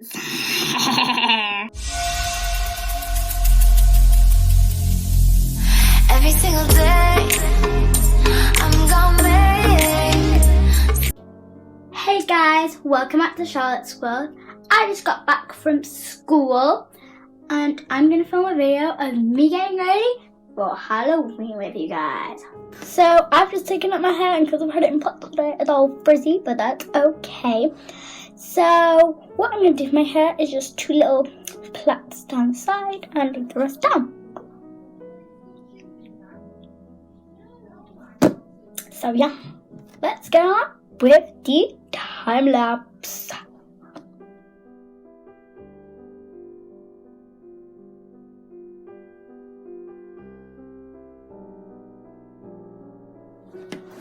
Every single day, I'm gonna make. Hey guys, welcome back to Charlotte's World. I just got back from school and I'm going to film a video of me getting ready for Halloween with you guys. So I've just taken up my hair, and because I've had it in plaits today, it's all frizzy, but that's okay. So what I'm going to do for my hair is just two little plaits down the side and the rest down. So yeah, let's get on with the time lapse.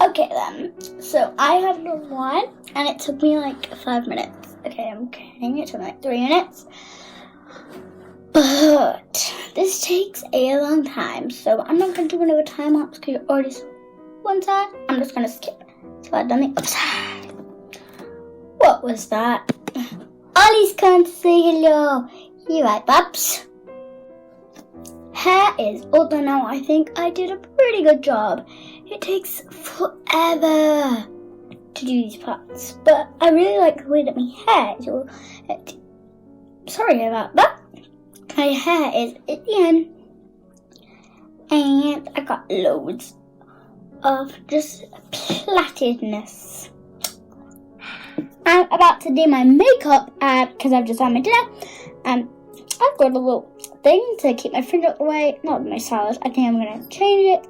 Okay then, so I have done one and it took me like 5 minutes. Okay, I'm kidding, it took me like 3 minutes. But this takes a long time, so I'm not going to do another time lapse because you already saw one side. I'm just going to skip. So I've done the other side. What was that? Ollie's come to say hello. You right, Babs? Hair is all done now. I think I did a pretty good job. It takes forever to do these parts, but I really like the way that my hair is all. Sorry about that. My hair is at the end, and I got loads of just plattedness. I'm about to do my makeup because I've just had my dinner. I've got a little thing to keep my fringe out the way. Not my stylist. I think I'm gonna change it.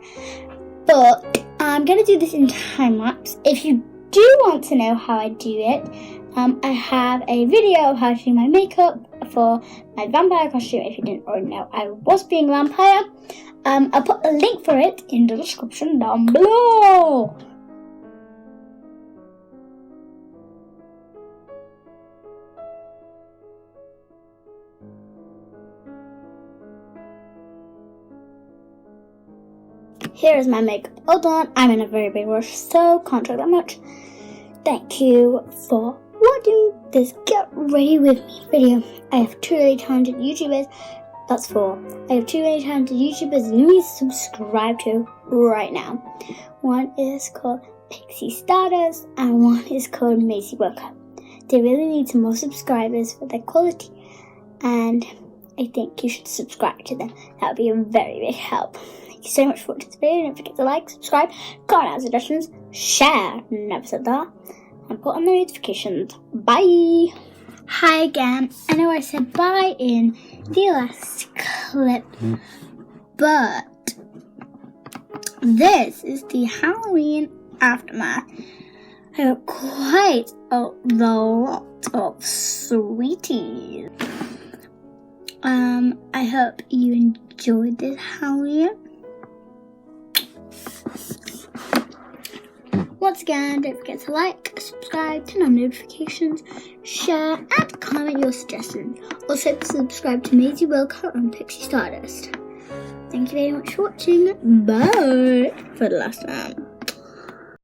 But I'm going to do this in time lapse. If you do want to know how I do it, I have a video of how to do my makeup for my vampire costume. If you didn't already know, I was being a vampire. I'll put a link for it in the description down below. Here is my makeup all done. I'm in a very big rush, so can't talk that much. Thank you for watching this Get Ready With Me video. I have 2 really talented YouTubers. That's 4. I have 2 really talented YouTubers you need to subscribe to right now. One is called Pixie Stardust and one is called Macy Worker. They really need some more subscribers for their quality, and I think you should subscribe to them. That would be a very big help. Thank you so much for watching this video. Don't forget to like, subscribe, comment out suggestions, share, never said that, and put on the notifications. Bye! Hi again. I know I said bye in the last clip, but this is the Halloween aftermath. I got quite a lot of sweeties. I hope you enjoyed this Halloween. Once again, don't forget to like, subscribe, turn on notifications, share, and comment your suggestions. Also, subscribe to Maisie Wilco and Pixie Stardust. Thank you very much for watching. Bye for the last time.